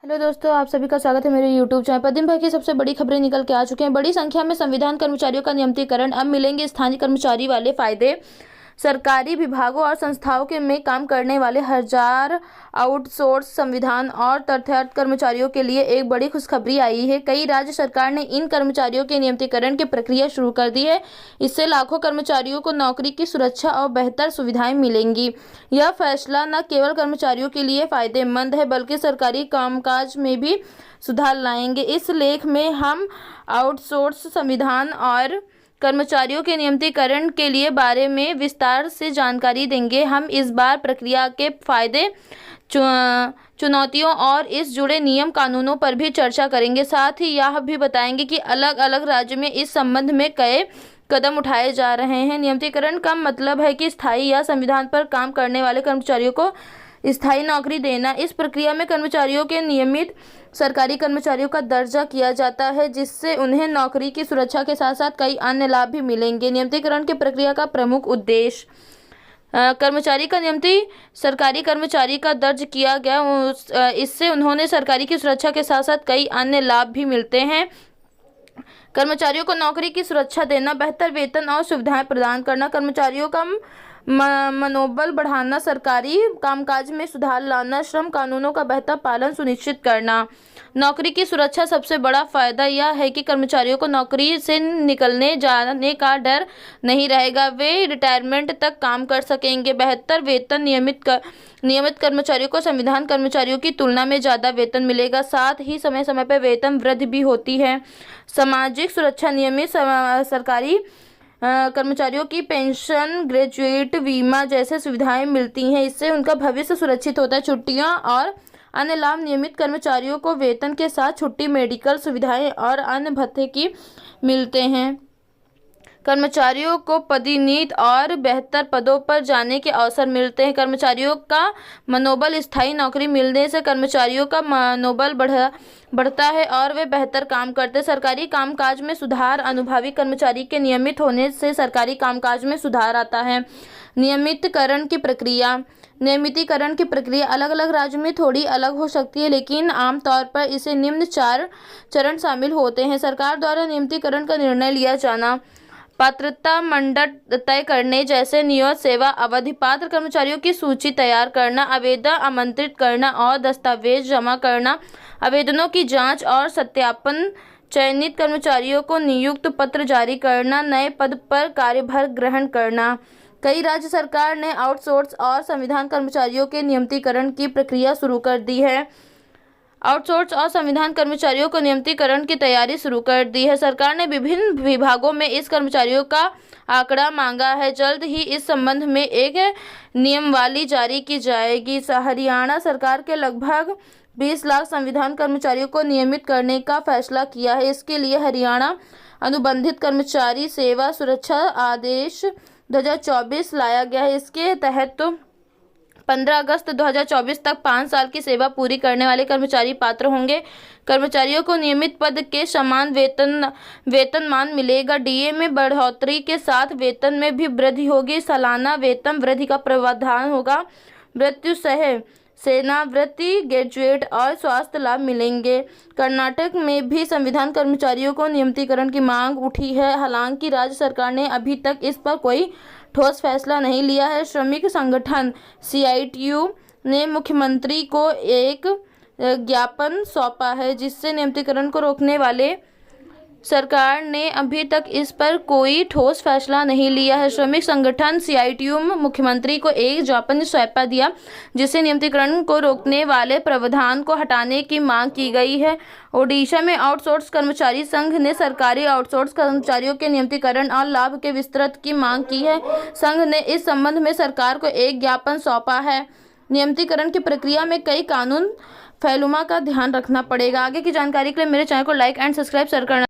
Hello दोस्तों, आप सभी का स्वागत है मेरे YouTube चैनल पर। दिन भर की सबसे बड़ी खबरें निकल के आ चुके हैं। बड़ी संख्या में संविधान कर्मचारियों का नियमितीकरण। अब मिलेंगे स्थानीय कर्मचारी वाले फायदे। सरकारी विभागों और संस्थाओं के में काम करने वाले हजार आउटसोर्स संविधान और तथार्थ कर्मचारियों के लिए एक बड़ी खुशखबरी आई है। कई राज्य सरकार ने इन कर्मचारियों के नियमितीकरण की प्रक्रिया शुरू कर दी है। इससे लाखों कर्मचारियों को नौकरी की सुरक्षा और बेहतर सुविधाएं मिलेंगी। यह फैसला न केवल कर्मचारियों के लिए फायदेमंद है बल्कि सरकारी कामकाज में भी सुधार लाएंगे। इस लेख में हम आउटसोर्स संविधान और कर्मचारियों के नियमितीकरण के लिए बारे में विस्तार से जानकारी देंगे। हम इस बार प्रक्रिया के फायदे, चुनौतियों और इस जुड़े नियम कानूनों पर भी चर्चा करेंगे। साथ ही यह भी बताएंगे कि अलग अलग राज्य में इस संबंध में कई कदम उठाए जा रहे हैं। नियमितीकरण का मतलब है कि स्थायी या संविधान पर काम करने वाले कर्मचारियों को स्थायी नौकरी देना। इस प्रक्रिया में कर्मचारियों के नियमित सरकारी कर्मचारियों का दर्जा किया जाता है, जिससे उन्हें नौकरी की सुरक्षा के साथ साथ कई अन्य लाभ भी मिलेंगे। नियमितीकरण की प्रक्रिया का प्रमुख उद्देश्य कर्मचारी का नियमित सरकारी कर्मचारी का दर्ज किया गया, इससे उन्होंने सरकारी की सुरक्षा के साथ साथ कई अन्य लाभ भी मिलते हैं। कर्मचारियों को नौकरी की सुरक्षा देना, बेहतर वेतन और सुविधाएं प्रदान करना, कर्मचारियों का मनोबल बढ़ाना, सरकारी कामकाज में सुधार लाना, श्रम कानूनों का बेहतर पालन सुनिश्चित करना। नौकरी की सुरक्षा सबसे बड़ा फायदा यह है कि कर्मचारियों को नौकरी से निकलने जाने का डर नहीं रहेगा। वे रिटायरमेंट तक काम कर सकेंगे। बेहतर वेतन, नियमित कर्मचारियों को संविधान कर्मचारियों की तुलना में ज़्यादा वेतन मिलेगा। साथ ही समय समय पर वेतन वृद्धि भी होती है। सामाजिक सुरक्षा, नियमित सरकारी कर्मचारियों की पेंशन, ग्रेजुएट बीमा जैसे सुविधाएं मिलती हैं। इससे उनका भविष्य सुरक्षित होता है। छुट्टियां और अन्य लाभ, नियमित कर्मचारियों को वेतन के साथ छुट्टी, मेडिकल सुविधाएं और अन्य भत्ते की मिलते हैं। कर्मचारियों को पदोन्नति और बेहतर पदों पर जाने के अवसर मिलते हैं। कर्मचारियों का मनोबल, स्थायी नौकरी मिलने से कर्मचारियों का मनोबल बढ़ता है और वे बेहतर काम करते हैं। सरकारी कामकाज में सुधार, अनुभवी कर्मचारी के नियमित होने से सरकारी कामकाज में सुधार आता है। नियमितीकरण की प्रक्रिया अलग अलग राज्यों में थोड़ी अलग हो सकती है, लेकिन आमतौर पर इसे निम्न 4 चरण शामिल होते हैं। सरकार द्वारा नियमितीकरण का निर्णय लिया जाना, पात्रता मानदंड तय करने जैसे नियत सेवा अवधि, पात्र कर्मचारियों की सूची तैयार करना, आवेदन आमंत्रित करना और दस्तावेज जमा करना, आवेदनों की जांच और सत्यापन, चयनित कर्मचारियों को नियुक्ति पत्र जारी करना, नए पद पर कार्यभार ग्रहण करना। कई राज्य सरकार ने आउटसोर्स और संविधान कर्मचारियों के नियमितीकरण की प्रक्रिया शुरू कर दी है। आउटसोर्स और संविधान कर्मचारियों को नियमितीकरण की तैयारी शुरू कर दी है। सरकार ने विभिन्न विभागों में इस कर्मचारियों का आंकड़ा मांगा है। जल्द ही इस संबंध में एक नियमावली जारी की जाएगी। हरियाणा सरकार के लगभग 20 लाख संविधान कर्मचारियों को नियमित करने का फैसला किया है। इसके लिए हरियाणा अनुबंधित कर्मचारी सेवा सुरक्षा आदेश 2024 लाया गया है। इसके तहत 15 अगस्त 2024 तक 5 साल की सेवा पूरी करने वाले कर्मचारी पात्र होंगे। कर्मचारियों को नियमित पद के समान वेतनमान मिलेगा। डीए में बढ़ोतरी के साथ वेतन में भी वृद्धि होगी। सालाना वेतन वृद्धि का प्रावधान होगा। मृत्यु सह सेवानिवृत्ति, ग्रेजुएट और स्वास्थ्य लाभ मिलेंगे। कर्नाटक में भी संविधान कर्मचारियों को नियमितीकरण की मांग उठी है। हालांकि राज्य सरकार ने अभी तक इस पर कोई ठोस फैसला नहीं लिया है। श्रमिक संगठन CITU ने मुख्यमंत्री को एक ज्ञापन सौंपा है, जिससे नियमितीकरण को रोकने वाले सरकार ने अभी तक इस पर कोई ठोस फैसला नहीं लिया है। श्रमिक संगठन CITU मुख्यमंत्री को एक ज्ञापन सौंपा दिया, जिससे नियमितीकरण को रोकने वाले प्रावधान को हटाने की मांग की गई है। ओडिशा में आउटसोर्स कर्मचारी संघ ने सरकारी आउटसोर्स कर्मचारियों के नियमितीकरण और लाभ के विस्तृत की मांग की है। संघ ने इस संबंध में सरकार को एक ज्ञापन सौंपा है। नियमितीकरण की प्रक्रिया में कई कानून पहलुओं का ध्यान रखना पड़ेगा। आगे की जानकारी के लिए मेरे चैनल को लाइक एंड सब्सक्राइब करना।